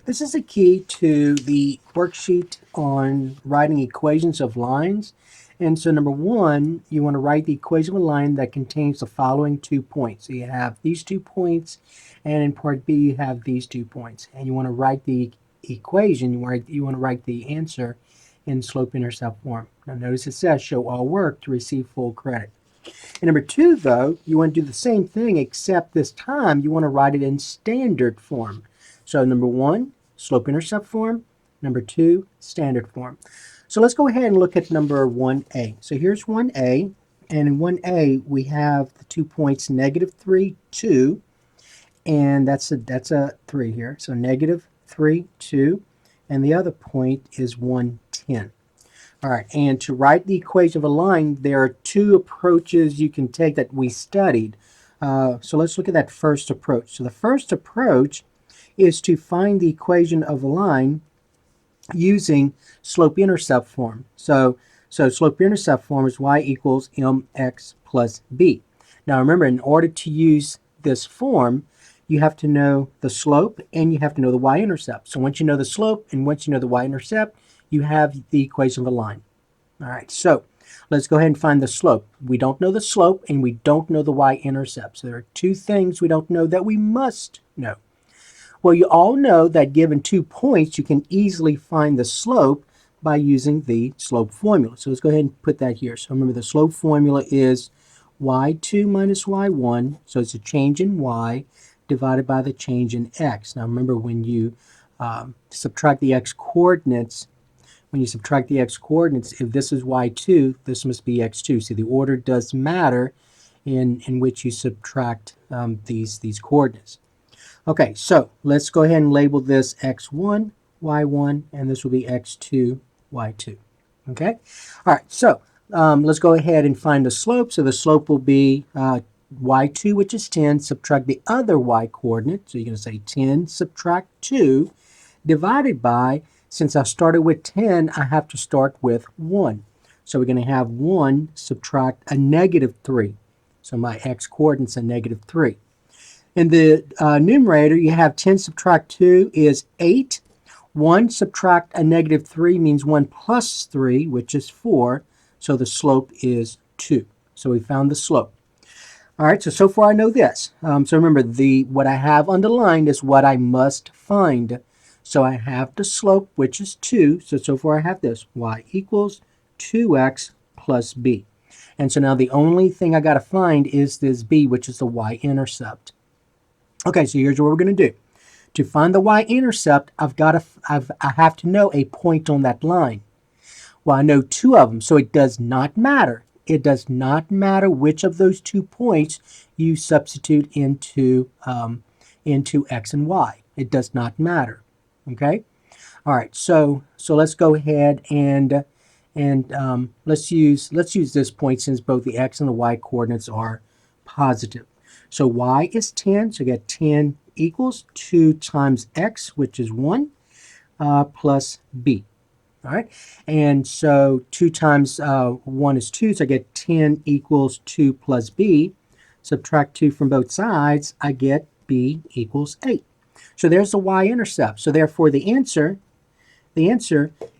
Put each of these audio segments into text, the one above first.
This is a key to the worksheet on writing equations of lines. And so number one, you want to write the equation of a line that contains the following 2 points. So you have these 2 points, and in part B you have these 2 points. And you want to write the equation, you want to write the answer in slope-intercept form. Now notice it says show all work to receive full credit. And number two, though, you want to do the same thing, except this time you want to write it in standard form. So number one, slope-intercept form. Number two, standard form. So let's go ahead and look at number 1a. So here's 1a, and in 1a we have the 2 points -3, 2, and that's a 3 here. So -3, 2, and the other point is 1, 10. All right, and to write the equation of a line, there are 2 approaches you can take that we studied. So let's look at that first approach. So the first approach is to find the equation of a line using slope-intercept form. So slope-intercept form is y equals mx plus b. Now remember, in order to use this form, you have to know the slope and you have to know the y-intercept. So once you know the slope and once you know the y-intercept, you have the equation of a line. All right, so let's go ahead and find the slope. We don't know the slope and we don't know the y-intercept. So there are 2 things we don't know that we must know. Well, you all know that given 2 points, you can easily find the slope by using the slope formula. So let's go ahead and put that here. So remember, the slope formula is y2 minus y1. So it's a change in y divided by the change in x. Now remember, when you subtract the x coordinates, if this is y2, this must be x2. See, the order does matter in which you subtract these coordinates. Okay, so let's go ahead and label this x1, y1, and this will be x2, y2. Okay? All right, so let's go ahead and find the slope. So the slope will be y2, which is 10, subtract the other y coordinate. So you're going to say 10 subtract 2 divided by, since I started with 10, I have to start with 1. So we're going to have 1 subtract a -3. So my x coordinate's a -3. In the numerator, you have 10 subtract 2 is 8. 1 subtract a -3 means 1 plus 3, which is 4. So the slope is 2. So we found the slope. All right, so far I know this. So remember, what I have underlined is what I must find. So I have the slope, which is 2. So far I have this. Y equals 2x plus b. And so now the only thing I got to find is this b, which is the y-intercept. Okay, so here's what we're going to do. To find the y-intercept, I have to know a point on that line. Well, I know 2 of them, so it does not matter. It does not matter which of those 2 points you substitute into x and y. It does not matter. Okay. All right. So let's go ahead and let's use this point since both the x and the y coordinates are positive. So y is 10. So you get 10 equals 2 times x, which is 1, plus b. All right. And so 2 times 1 is 2. So I get 10 equals 2 plus b. Subtract 2 from both sides. I get b equals 8. So there's the y-intercept. So therefore the answer,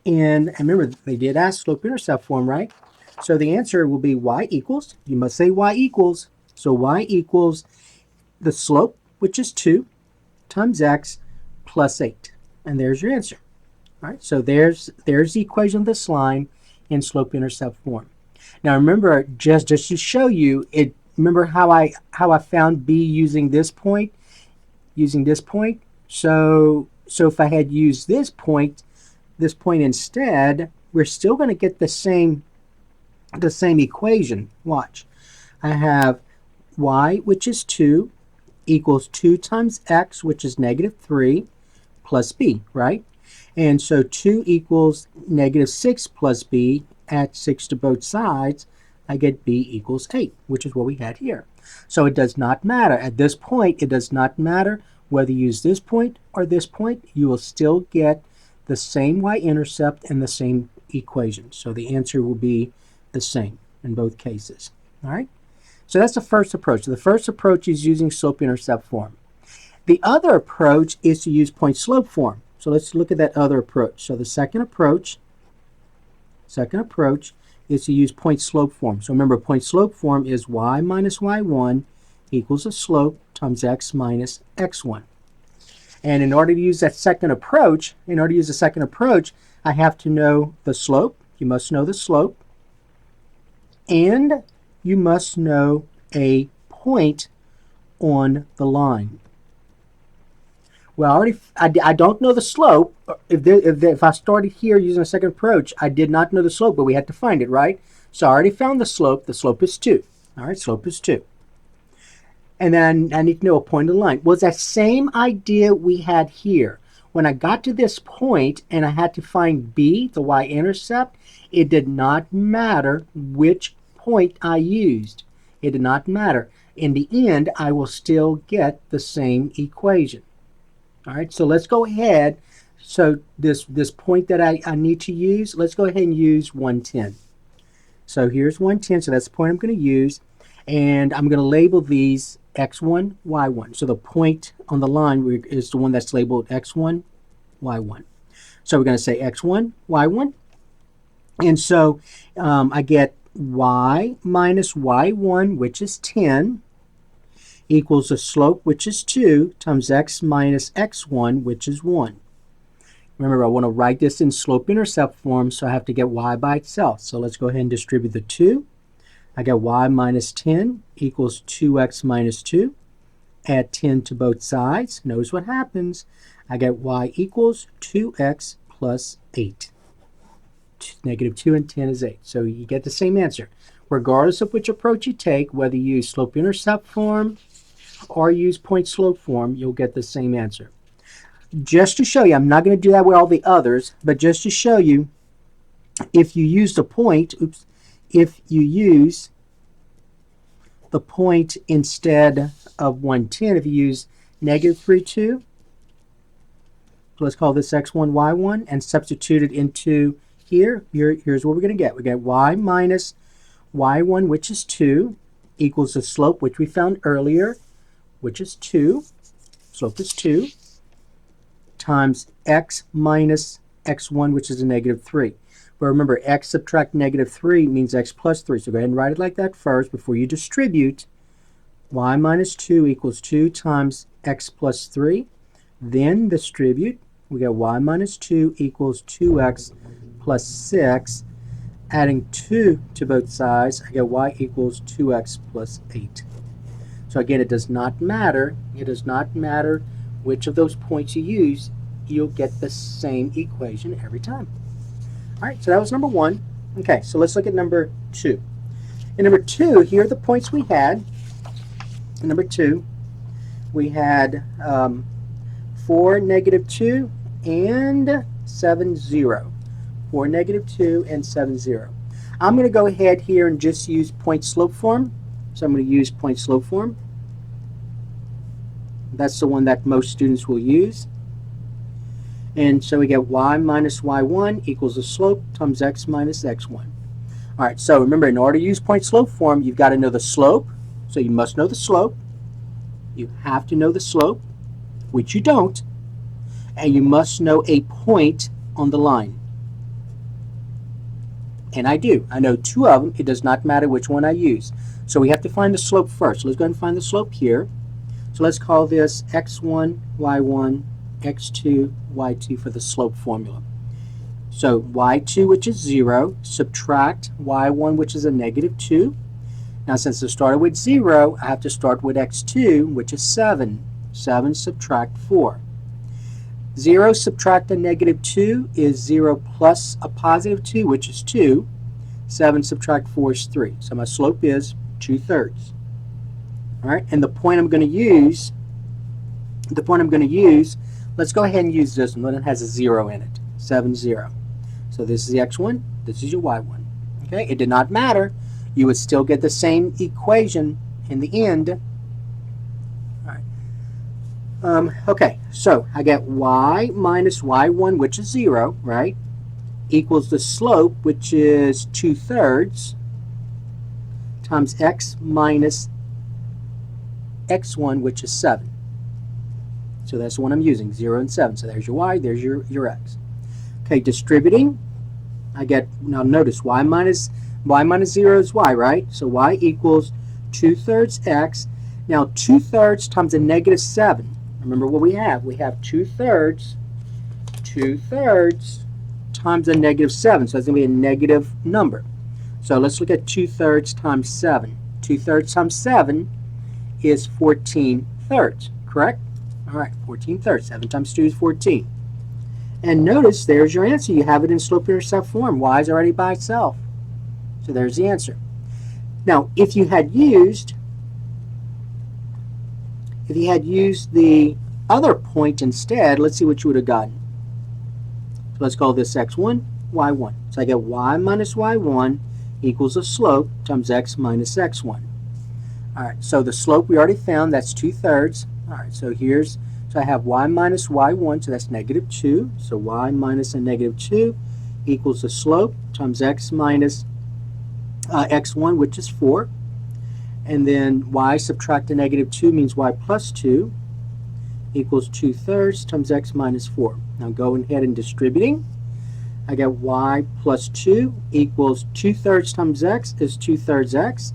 and remember they did ask slope-intercept form, right? So the answer will be y equals, you must say y equals, so y equals the slope, which is 2, times x plus 8. And there's your answer. All right, so there's the equation of this line in slope-intercept form. Now remember, just to show you, remember how I found b using this point? So if I had used this point instead, we're still going to get the same equation. Watch. I have y, which is 2, equals 2 times x, which is -3, plus b, right? And so 2 equals -6 plus b. Add 6 to both sides. I get b equals 8, which is what we had here. So it does not matter. At this point, it does not matter whether you use this point or this point. You will still get the same y-intercept and the same equation. So the answer will be the same in both cases. All right? So that's the first approach. So the first approach is using slope-intercept form. The other approach is to use point-slope form. So let's look at that other approach. So the second approach is to use point slope form. So remember, point slope form is y minus y1 equals the slope times x minus x1. And in order to use that second approach, I have to know the slope. You must know the slope. And you must know a point on the line. Well, I don't know the slope. If I started here using a second approach, I did not know the slope, but we had to find it, right? So I already found the slope. The slope is 2. All right, slope is 2. And then I need to know a point on the line. Well, it's that same idea we had here. When I got to this point and I had to find B, the y-intercept, it did not matter which point I used. It did not matter. In the end, I will still get the same equation. All right, so let's go ahead. So this point that I need to use, let's go ahead and use 110. So here's 110, so that's the point I'm going to use. And I'm going to label these x1, y1. So the point on the line is the one that's labeled x1, y1. So we're going to say x1, y1. And so I get y minus y1, which is 10, equals the slope, which is 2, times x minus x1, which is 1. Remember, I want to write this in slope-intercept form, so I have to get y by itself. So let's go ahead and distribute the 2. I get y minus 10 equals 2x minus 2. Add 10 to both sides. Notice what happens. I get y equals 2x plus 8. Negative 2 and 10 is 8. So you get the same answer. Regardless of which approach you take, whether you use slope-intercept form or use point slope form, you'll get the same answer. Just to show you, I'm not going to do that with all the others, but just to show you, if you use the point, if you use the point instead of 110, if you use negative 3, 2, so let's call this x1, y1, and substitute it into here, here's what we're going to get. We get y minus y1, which is 2, equals the slope, which we found earlier, which is 2. Slope is 2, times x minus x1, which is a negative 3. But remember, x subtract negative 3 means x plus 3. So go ahead and write it like that first before you distribute. Y minus 2 equals 2 times x plus 3. Then distribute. We get y minus 2 equals 2x plus 6. Adding 2 to both sides, I get y equals 2x plus 8. So again, it does not matter. It does not matter which of those points you use. You'll get the same equation every time. All right, so that was number 1. Okay, so let's look at number 2. In number 2, here are the points we had. In number 2, we had 4, negative 2, and 7, 0. 4, negative 2, and 7, 0. I'm going to go ahead here and just use point slope form. So I'm going to use point slope form. That's the one that most students will use. And so we get y minus y1 equals the slope times x minus x1. All right, so remember, in order to use point slope form, you've got to know the slope. So you must know the slope. You have to know the slope, which you don't. And you must know a point on the line. And I do. I know 2 of them. It does not matter which one I use. So we have to find the slope first. So let's go ahead and find the slope here. So let's call this x1, y1, x2, y2 for the slope formula. So y2, which is 0, subtract y1, which is a negative 2. Now since it started with 0, I have to start with x2, which is 7. 7 subtract 4. 0 subtract a negative 2 is 0 plus a positive 2, which is 2. 7 subtract 4 is 3. So my slope is 2/3. All right, and the point I'm going to use, let's go ahead and use this one. It has a 0 in it, 7, 0. So this is the x1, this is your y1. Okay, it did not matter. You would still get the same equation in the end. All right. Okay, so I get y minus y1, which is 0, right, equals the slope, which is 2/3, times x minus x1, which is 7. So that's the one I'm using, 0 and 7. So there's your y, there's your x. Okay, distributing, I get, now notice y minus 0 is y, right? So y equals 2/3 x. Now 2/3 times a negative 7. Remember what we have. We have 2/3 times a negative 7. So that's going to be a negative number. So let's look at 2/3 times 7. 2/3 times 7 is 14/3, correct? All right, 14/3. 7 times 2 is 14. And notice there's your answer. You have it in slope-intercept form. Y is already by itself. So there's the answer. Now, if you had used the other point instead, let's see what you would have gotten. So let's call this x1, y1. So I get y minus y1 equals the slope times x minus x1. All right, so the slope we already found, that's 2/3. All right, so I have y minus y1, so that's negative 2. So y minus a negative 2 equals the slope times x minus x1, which is 4. And then y subtract a negative 2 means y plus 2 equals 2/3 times x minus 4. Now going ahead and distributing, I get y plus 2 equals 2/3 times x is 2/3 x.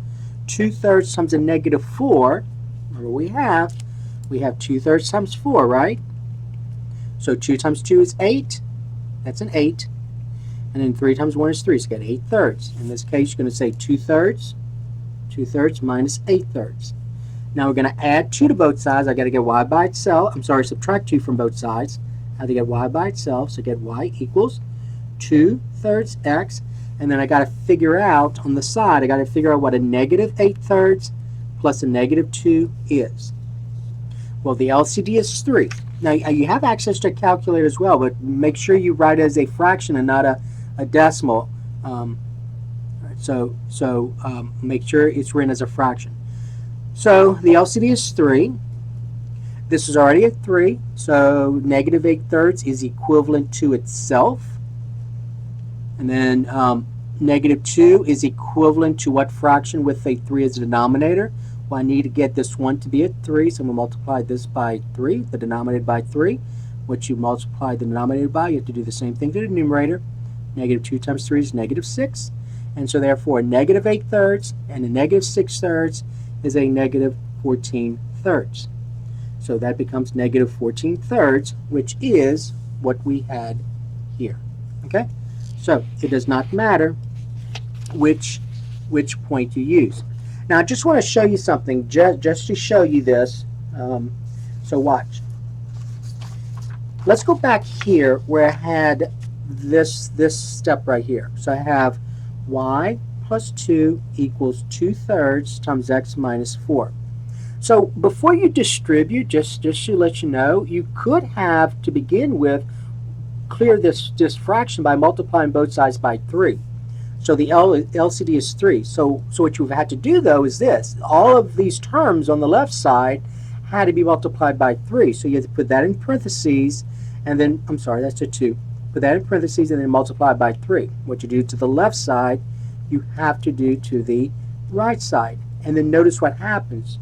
2/3 times a negative 4, remember we have 2/3 times 4, right? So 2 times 2 is 8. That's an 8. And then 3 times 1 is 3, so you get 8/3. In this case, you're going to say 2/3 minus 8/3. Now we're going to add 2 to both sides. I got to get y by itself. Subtract 2 from both sides. I have to get y by itself, so get y equals 2/3 x. And then I got to figure out on the side, I got to figure out what a negative 8/3 plus a negative 2 is. Well, the LCD is 3. Now, you have access to a calculator as well, but make sure you write it as a fraction and not a decimal. Make sure it's written as a fraction. So the LCD is 3. This is already at 3, so negative 8/3 is equivalent to itself. And then negative 2 is equivalent to what fraction with a 3 as a denominator? Well, I need to get this one to be at 3, so I'm going to multiply this by 3, the denominator by 3. What you multiply the denominator by, you have to do the same thing to the numerator. Negative 2 times 3 is negative 6. And so therefore, negative 8/3 and a negative 6/3 is a negative 14/3. So that becomes negative 14/3, which is what we had here. Okay? So it does not matter which point you use. Now I just want to show you something, just to show you this. So watch. Let's go back here where I had this step right here. So I have y plus 2 equals 2/3 times x minus 4. So before you distribute, just to let you know, you could have, to begin with, clear this fraction by multiplying both sides by 3. So the LCD is 3. So what you've had to do, though, is this. All of these terms on the left side had to be multiplied by 3. So you have to put that in parentheses, and then, I'm sorry, that's a 2. Put that in parentheses and then multiply by 3. What you do to the left side, you have to do to the right side. And then notice what happens.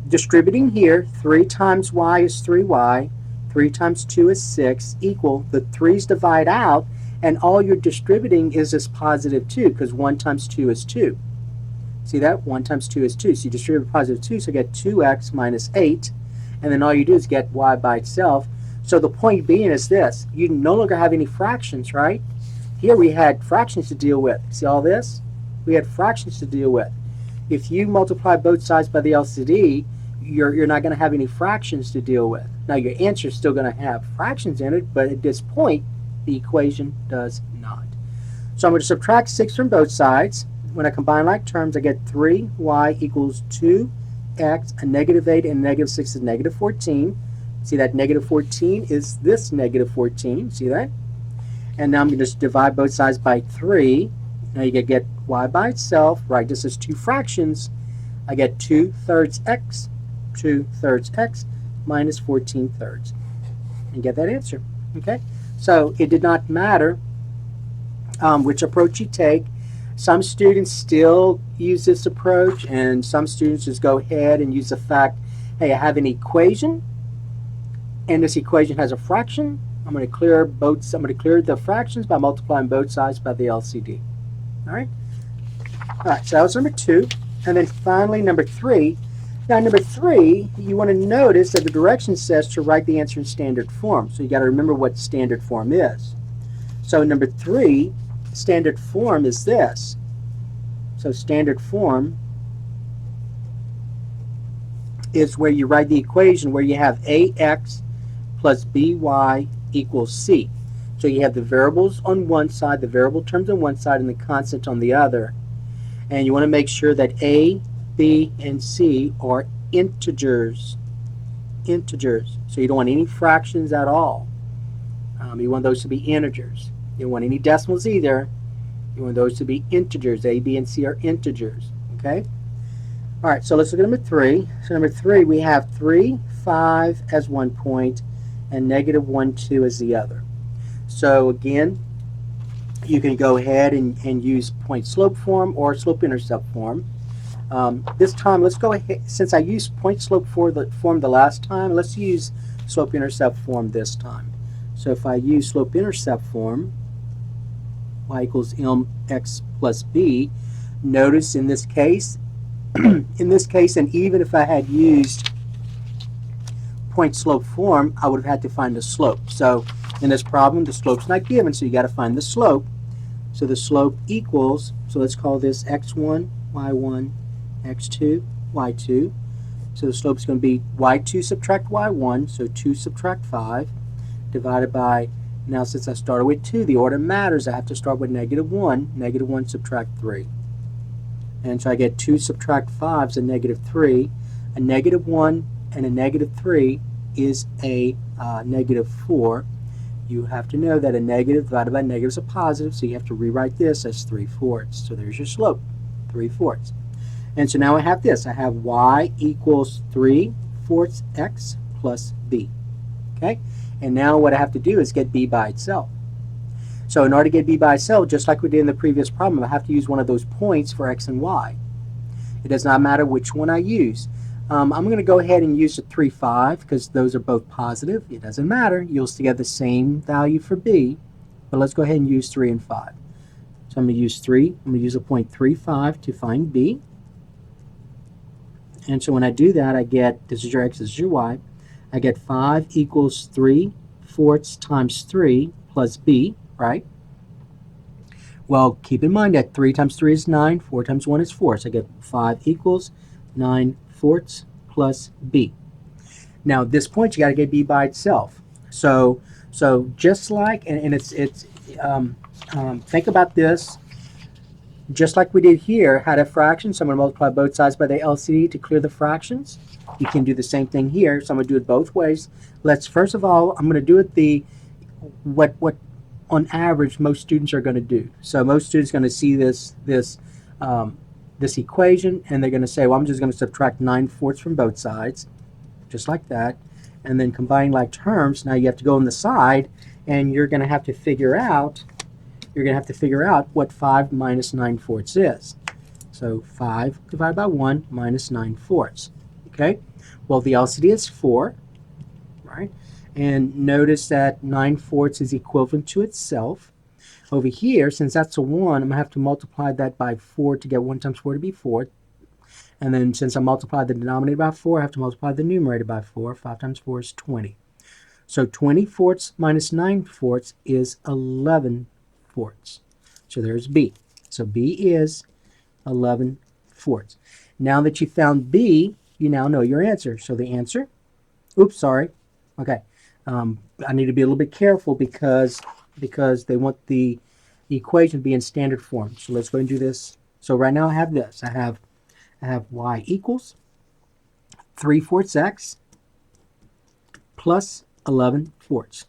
Distributing here, 3 times y is 3y. 3 times 2 is 6, equal, the 3's divide out, and all you're distributing is this positive 2, because 1 times 2 is 2. See that? 1 times 2 is 2. So you distribute positive 2, so you get 2x minus 8, and then all you do is get y by itself. So the point being is this. You no longer have any fractions, right? Here we had fractions to deal with. See all this? We had fractions to deal with. If you multiply both sides by the LCD, you're not going to have any fractions to deal with. Now your answer is still going to have fractions in it, but at this point the equation does not. So I'm going to subtract 6 from both sides. When I combine like terms, I get 3y equals 2x, a negative 8 and a negative 6 is negative 14. See that negative 14 is this negative 14. See that? And now I'm going to just divide both sides by 3. Now you get y by itself, right? This is 2 fractions. I get 2/3 x, 2/3 x minus 14/3. And get that answer. Okay? So it did not matter which approach you take. Some students still use this approach, and some students just go ahead and use the fact, hey, I have an equation, and this equation has a fraction. I'm going to clear the fractions by multiplying both sides by the LCD. All right. All right. So that was number 2, and then finally number 3. Now number 3, you want to notice that the direction says to write the answer in standard form. So you got to remember what standard form is. So number 3, standard form is this. So standard form is where you write the equation where you have ax plus by equals c. So you have the variables on one side, the variable terms on one side, and the constant on the other. And you want to make sure that a, b, and c are integers. Integers. So you don't want any fractions at all. You want those to be integers. You don't want any decimals either. You want those to be integers. A, B, and C are integers. Okay? All right, so let's look at number 3. So number 3, we have 3, 5 as one point, and negative 1, 2 as the other. So again, you can go ahead and use point slope form or slope intercept form. This time, let's go ahead, since I used point slope form the last time, let's use slope intercept form this time. So if I use slope intercept form, y equals mx plus b, notice in this case, and even if I had used point slope form, I would have had to find the slope. So in this problem, the slope's not given, so you got to find the slope. So the slope equals, so let's call this x1, y1, x2, y2. So the slope is going to be y2 subtract y1, so 2 subtract 5, divided by, now since I started with 2, the order matters, I have to start with negative 1. Negative 1 subtract 3. And so I get 2 subtract 5 is a negative 3. A negative 1 and a negative 3 is a negative 4. You have to know that a negative divided by negative is a positive, so you have to rewrite this as 3/4. So there's your slope, 3/4. And so now I have this. I have y equals 3/4 x plus b. Okay? And now what I have to do is get b by itself. So in order to get b by itself, just like we did in the previous problem, I have to use one of those points for x and y. It does not matter which one I use. I'm going to go ahead and use the 3, 5 because those are both positive. It doesn't matter. You'll still get the same value for b. But let's go ahead and use 3 and 5. So I'm going to use 3. I'm going to use a point 3, 5 to find b. And so when I do that, I get, this is your x, this is your y. I get 5 equals 3/4 times 3 plus b, right? Well, keep in mind that 3 times 3 is 9, 4 times 1 is 4. So I get 5 equals 9/4 plus b. Now at this point, you got to get b by itself. So just like, and think about this, just like we did here, had a fraction, so I'm going to multiply both sides by the LCD to clear the fractions. You can do the same thing here, so I'm going to do it both ways. Let's, first of all, I'm going to do it what on average most students are going to do. So most students are going to see this equation, and they're going to say, well, I'm just going to subtract 9/4 from both sides, just like that, and then combine like terms. Now you have to go on the side, and you're going to have to figure out what 5 minus 9/4 is. So 5 divided by 1 minus 9/4. Okay? Well, the LCD is 4, right? And notice that 9/4 is equivalent to itself. Over here, since that's a 1, I'm going to have to multiply that by 4 to get 1 times 4 to be 4. And then since I multiplied the denominator by 4, I have to multiply the numerator by 4. 5 times 4 is 20. So 20/4 minus 9/4 is 11/4. So there's b. So b is 11/4. Now that you found b, you now know your answer. So the answer, oops, sorry. Okay. I need to be a little bit careful because they want the equation to be in standard form. So let's go and do this. So right now I have this. I have y equals 3/4 x plus 11/4.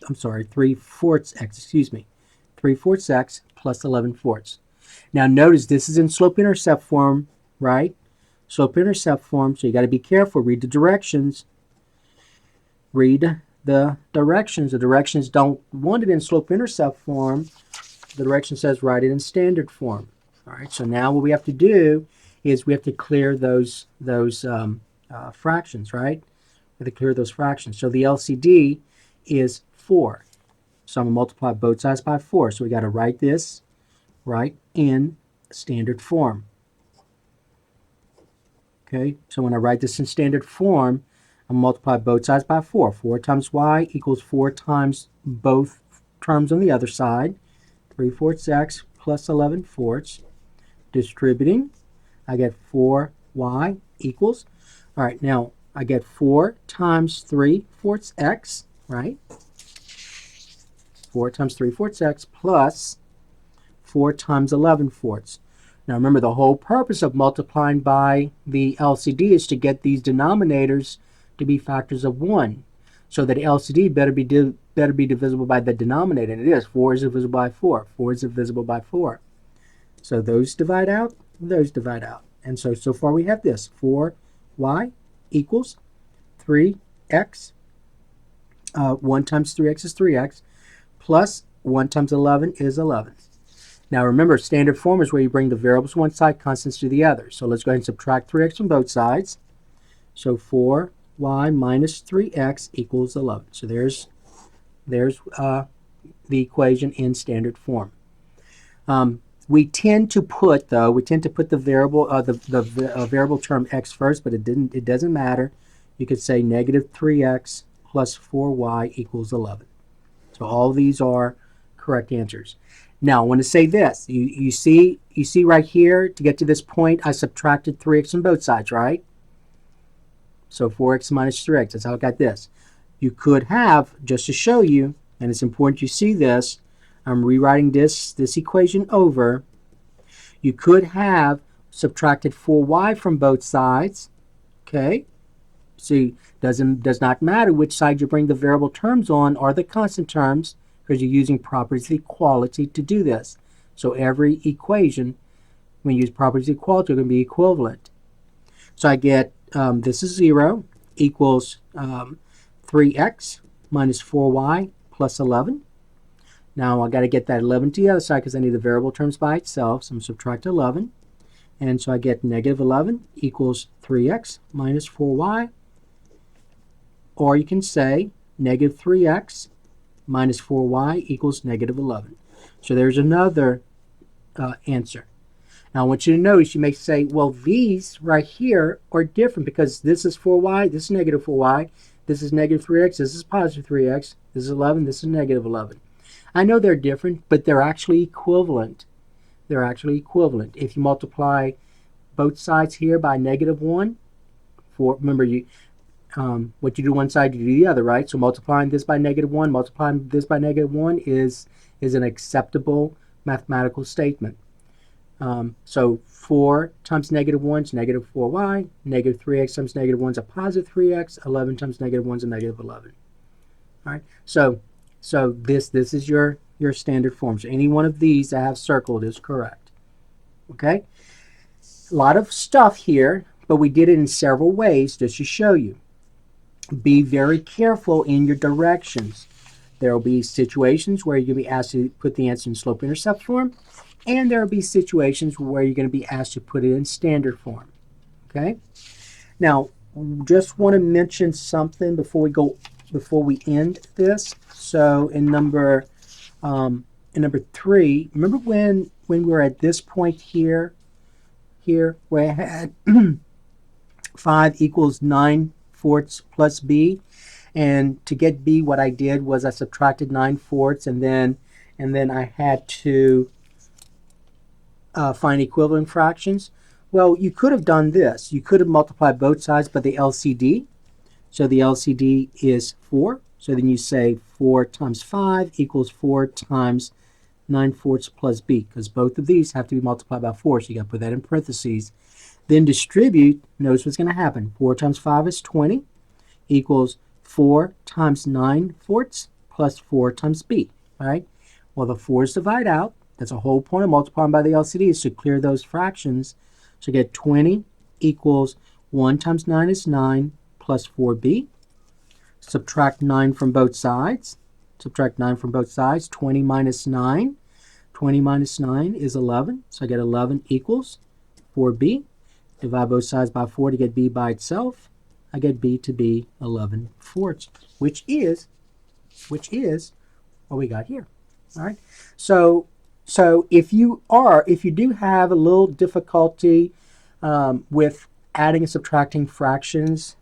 I'm sorry, 3/4 x, excuse me. 3/4 x plus 11/4. Now notice this is in slope-intercept form, right? Slope-intercept form, so you got to be careful. Read the directions. Read the directions. The directions don't want it in slope-intercept form. The direction says write it in standard form. All right, so now what we have to do is we have to clear those fractions, right? We have to clear those fractions. So the LCD is 4. So I'm going to multiply both sides by 4. So we got to write this right in standard form. Okay, so when I write this in standard form, I'll multiply both sides by 4. 4 times y equals 4 times both terms on the other side. 3/4 x plus 11/4. Distributing, I get 4y equals, all right, now I get 4 times 3/4 x, right? 4 times 3/4 x plus 4 times 11/4. Now remember, the whole purpose of multiplying by the LCD is to get these denominators to be factors of 1. So that LCD better be divisible by the denominator. And it is. 4 is divisible by 4. 4 is divisible by 4. So those divide out, those divide out. And so far we have this. 4y equals 3x. 1 times 3x is 3x. Plus 1 times 11 is 11. Now remember, standard form is where you bring the variables to one side, constants to the other. So let's go ahead and subtract 3x from both sides. So 4y minus 3x equals 11. So there's the equation in standard form. We tend to put the variable variable term x first, but it doesn't matter. You could say negative 3x plus 4y equals 11. So all these are correct answers. Now I want to say this. You see right here, to get to this point, I subtracted 3x from both sides, right? So 4x minus 3x, that's how I got this. You could have, just to show you, and it's important you see this, I'm rewriting this equation over. You could have subtracted 4y from both sides, okay? See, does not matter which side you bring the variable terms on or the constant terms, because you're using properties of equality to do this. So every equation, when you use properties of equality, are going to be equivalent. So I get this is 0 equals 3x minus 4y plus 11. Now I got to get that 11 to the other side because I need the variable terms by itself. So I'm going to subtract 11. And so I get negative 11 equals 3x minus 4y. Or you can say negative 3x minus 4y equals negative 11. So there's another answer. Now I want you to notice, you may say, well, these right here are different because this is 4y, this is negative 4y, this is negative 3x, this is positive 3x, this is 11, this is negative 11. I know they're different, but they're actually equivalent. They're actually equivalent. If you multiply both sides here by negative 1, remember, what you do one side, you do the other, right? So multiplying this by negative 1, multiplying this by negative 1 is an acceptable mathematical statement. So 4 times negative 1 is negative 4y, negative 3x times negative 1 is a positive 3x, 11 times negative 1 is a negative 11. All right, so this is your standard form. So any one of these I have circled is correct. Okay, a lot of stuff here, but we did it in several ways just to show you. Be very careful in your directions. There will be situations where you'll be asked to put the answer in slope-intercept form, and there will be situations where you're going to be asked to put it in standard form. Okay. Now, just want to mention something before we end this. So in number 3, remember when we were at this point here where I had 5 equals 9/4 plus b, and to get b, what I did was I subtracted 9/4, and then I had to find equivalent fractions. Well, you could have done this. You could have multiplied both sides by the LCD. So the LCD is 4. So then you say 4 times 5 equals 4 times 9/4 plus b, because both of these have to be multiplied by 4. So you got to put that in parentheses. Then distribute. Notice what's going to happen. 4 times 5 is 20 equals 4 times 9/4 plus 4 times b. All right? Well, the 4's divide out. That's the whole point of multiplying by the LCD, is to clear those fractions. So you get 20 equals 1 times 9 is 9 plus 4b. Subtract 9 from both sides. Subtract 9 from both sides. 20 minus 9. 20 minus 9 is 11. So I get 11 equals 4b. Divide both sides by 4 to get b by itself. I get b to be 11/4, which is what we got here. All right. So if you do have a little difficulty with adding and subtracting fractions,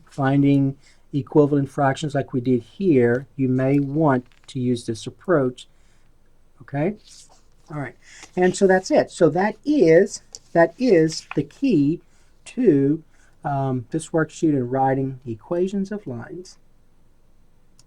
finding equivalent fractions like we did here, you may want to use this approach. Okay. All right. And so that's it. So that is the key to this worksheet in writing equations of lines